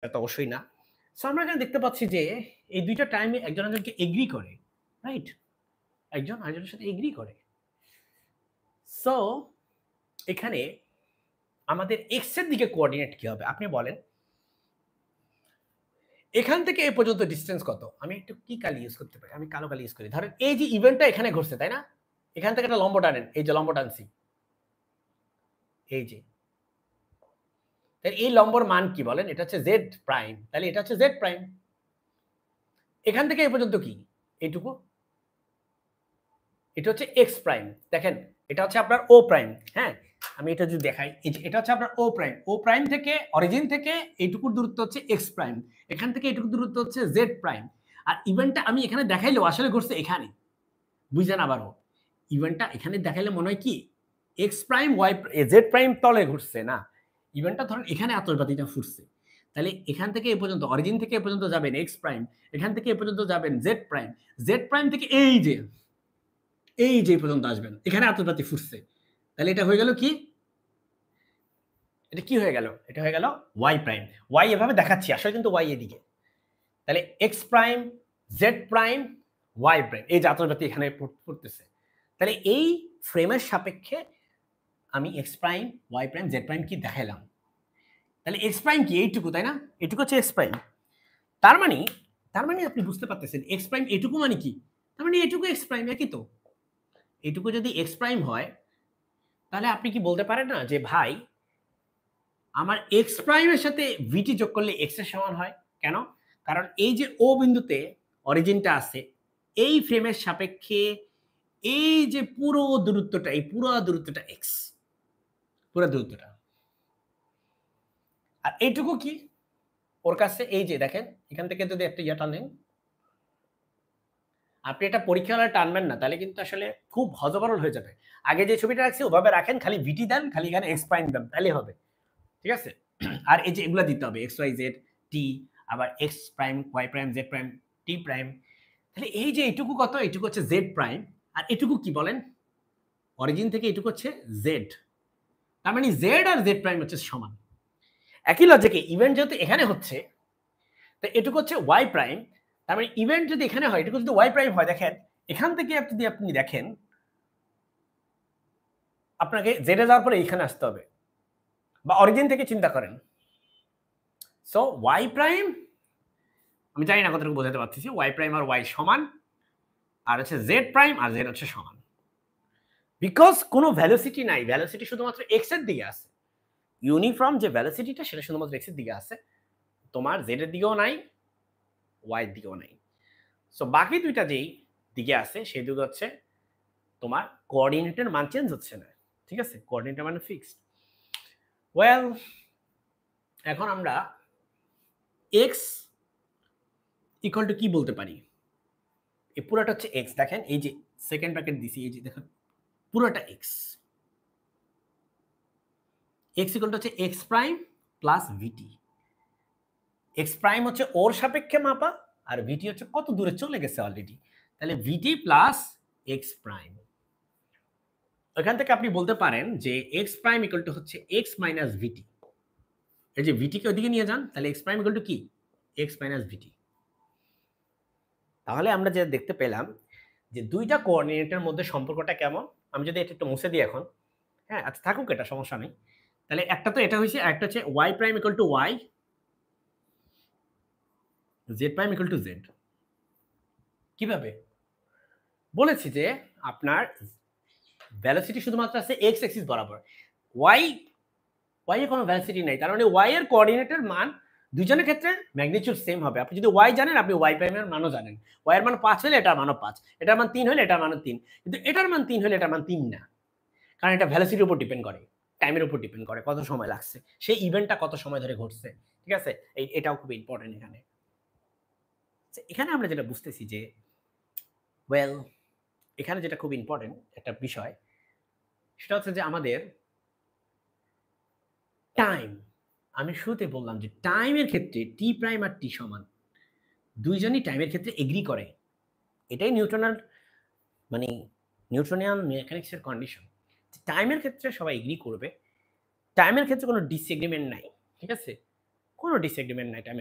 তো অবশ্যই না। সো আমরা এখানে দেখতে পাচ্ছি যে এই দুইটা টাইমে একজন একজনকে এগ্রি করে, রাইট? একজন আরেকজনের সাথে এগ্রি করে। সো এখানে আমাদের এক্স এর দিকে কোঅর্ডিনেট কি হবে আপনি বলেন? এখান থেকে এ পর্যন্ত ডিসটেন্স কত? আমি একটু কি কালি ইউজ করতে পারি? আমি কালো কালি ইউজ করি। ধরেন এই যে ইভেন্টটা এখানে ঘটছে, তাই না? এখান থেকে একটা লম্ব টানেন। এই যে লম্ব টানছি। এই যে। তাহলে এই লম্বর মান কি বলেন? এটা হচ্ছে জেড প্রাইম। তাহলে এটা হচ্ছে জেড প্রাইম। এখান থেকে এই পর্যন্ত কি? এইটুকু। এটা হচ্ছে এক্স প্রাইম। দেখেন, এটা হচ্ছে আপনার ও প্রাইম। হ্যাঁ? আমি এটা যদি দেখাই, এই যে এটা হচ্ছে আপনার ও প্রাইম। ও প্রাইম থেকে অরিজিন থেকে এইটুকুর দূরত্ব হচ্ছে এক্স প্রাইম। এখান থেকে এইটুকু দূরত্ব হচ্ছে জেড প্রাইম। আর ইভেন্টটা আমি এখানে দেখাইলেও আসলে ঘটছে এখানে। বুঝলেন আবারও? ইভেন্টটা এখানে দেখাইলে মনে হয় কি x prime y z prime তলে ঘুরছে না। ইভেন্টটা ধরেন এখানে আতশবাজিটা ফুটছে। তাহলে এখান থেকে এ পর্যন্ত অরিজিন থেকে এ পর্যন্ত যাবেন এক্স প্রাইম, এখান থেকে এ পর্যন্ত যাবেন জেড প্রাইম, জেড প্রাইম থেকে এই যে পর্যন্ত আসবেন, এখানে আতশবাজি ফুটছে। তাহলে এটা হয়ে গেল কি? এটা কি হয়ে গেল? এটা হয়ে গেল ওয়াই প্রাইম। ওয়াই এভাবে দেখাচ্ছি, আসলে কিন্তু ওয়াই এদিকে। তাহলে x prime, Z prime, Y prime, এই যে আতশবাজি এখানে ফুটতেছে। তাহলে এই ফ্রেমের সাপেক্ষে আমি x prime, Y prime, Z prime কি দেখাইলাম। তাহলে এক্স প্রাইম কি? এইটুকু, তাই না? এটুকু হচ্ছে এক্স প্রাইম। তার মানে আপনি বুঝতে পারতেছেন এক্স প্রাইম এটুকু মানে কি? তার মানে এটুকু এক্স প্রাইম, একই তো। এটুকু যদি এক্স প্রাইম হয়, তাহলে আপনি কি বলতে পারেন না যে ভাই আমার এক্স প্রাইমের সাথে ভিটি যোগ করলে এক্স এর সমান হয়? কেন? কারণ এই যে ও বিন্দুতে অরিজিনটা আছে, এই ফ্রেমের সাপেক্ষে এই যে পুরো দূরত্বটা, এই পুরো দূরত্বটা এক্স, পুরো দূরত্বটা। আর এইটুকু কি? ওর কাছে এই যে দেখেন, এখান থেকে যদি একটা ইয়া টানেন, আপনি এটা পরীক্ষা হলে টানবেন না, তাহলে কিন্তু আসলে খুব হযবরল হয়ে যাবে। আগে যে ছবিটা রাখছি ওভাবে রাখেন, খালি ভিটি দেন, খালি এখানে এক্স প্রাইম দেন, তাহলেই হবে। ঠিক আছে? আর এই যে এগুলা দিতে হবে এক্স ওয়াই জেড টি, আবার X prime, Y prime, Z prime, T prime. তাহলে এই যে এইটুকু কত? এইটুকু হচ্ছে জেড প্রাইম। আর এটুকু কি বলেন? অরিজিন থেকে এটুকু হচ্ছে জেড। তার মানে জেড আর জেড প্রাইম হচ্ছে সমান। একই লজিকে ইভেন্ট যেহেতু এখানে হচ্ছে, তো এটুকু হচ্ছে ওয়াই প্রাইম। তার মানে ইভেন্ট যদি এখানে হয়, এটুকু যদি ওয়াই প্রাইম হয়, দেখেন এখান থেকে যদি আপনি দেখেন, আপনাকে জেডে যাওয়ার পরে এইখানে আসতে হবে, বা অরিজিন থেকে চিন্তা করেন। সো ওয়াই প্রাইম, আমি জানি না কতটুকু বোঝাতে পারতেছি, ওয়াই প্রাইম আর ওয়াই সমান, আর হচ্ছে জেড প্রাইম আর জেড হচ্ছে সমান। বিকজ কোনো ভ্যালোসিটি নাই, ভ্যালোসিটি শুধুমাত্র এক্স এর দিকে আছে। ইউনিফর্ম যে ভ্যালোসিটিটা সেটা শুধুমাত্র এক্স এর দিকে আছে, তোমার জেড এর দিকেও নাই, ওয়াই এর দিকেও নাই। সো বাকি দুইটা যেই দিকে আছে সেই দিকে হচ্ছে তোমার কোঅর্ডিনেটের মান চেঞ্জ হচ্ছে না। ঠিক আছে? কোঅর্ডিনেটের মান ফিক্সড। ওয়েল, এখন আমরা এক্স ইকুয়াল টু কি বলতে পারি? এই পুরোটা হচ্ছে এক্স। দেখেন এই যে সেকেন্ড ব্র্যাকেট দিছি, এই যে দেখেন পুরোটা এক্স। এক্স ইকুয়াল টু হচ্ছে এক্স প্রাইম প্লাস ভিটি। এক্স প্রাইম হচ্ছে ওর সাপেক্ষে মাপা, আর ভিটি হচ্ছে কত দূরে চলে গেছে অলরেডি। তাহলে ভিটি প্লাস এক্স প্রাইম। ওখান থেকে আপনি বলতে পারেন যে এক্স প্রাইম ইকুয়াল টু হচ্ছে এক্স মাইনাস ভিটি। এই যে ভিটিকে ওদিকে নিয়ে যান, তাহলে এক্স প্রাইম ইকুয়াল টু কি? এক্স মাইনাস ভিটি। তাহলে আমরা যে দেখতে পেলাম যে দুইটা কোঅর্ডিনেটের মধ্যে সম্পর্কটা কেমন। আমি যদি এটা একটু মুছে দিই এখন, হ্যাঁ আচ্ছা থাকুক, এটা সমস্যা নেই। তাহলে একটা তো এটা হয়েছে, একটা হচ্ছে y prime equal to y, z prime equal to z. কিভাবে? বলেছি যে আপনার ভ্যালোসিটি শুধুমাত্র আছে এক্স অ্যাক্সিস বরাবর, ওয়াই এর কোনো ভ্যালোসিটি নাই। তার মানে ওয়াই এর কোঅর্ডিনেটের মান দুইজনের ক্ষেত্রে ম্যাগনিটিউড সেম হবে। আপনি যদি ওয়াই জানেন, আপনি ওয়াই প্রাইমের মানও জানেন। ওয়াই এর মান 5 হলে এটার মানও 5, এটার মান 3 হলে এটার মানও 3। কিন্তু এটার মান 3 হলে এটার মান 3 না, কারণ এটা ভ্যালোসিটির উপর ডিপেন্ড করে, টাইমের উপর ডিপেন্ড করে, কত সময় লাগছে, সেই ইভেন্টটা কত সময় ধরে ঘটছে। ঠিক আছে? এটাও খুব ইম্পর্টেন্ট এখানে। এখানে আমরা যেটা বুঝতেছি যে ওয়েল, এখানে যেটা খুব ইম্পর্টেন্ট একটা বিষয়, সেটা হচ্ছে যে আমাদের টাইম। আমি শুরুতে বললাম যে টাইমের ক্ষেত্রে টি প্রাইম আর টি সমান, দুইজনই টাইমের ক্ষেত্রে এগ্রি করে। এটাই নিউটনের মানে নিউটনিয়ান মেকানিক্সের কন্ডিশন। টাইমের ক্ষেত্রে সবাই এগ্রি করবে, টাইমের ক্ষেত্রে কোনো ডিসএগ্রিমেন্ট নাই। ঠিক আছে? কোনো ডিসএগ্রিমেন্ট নাই, এটা আমি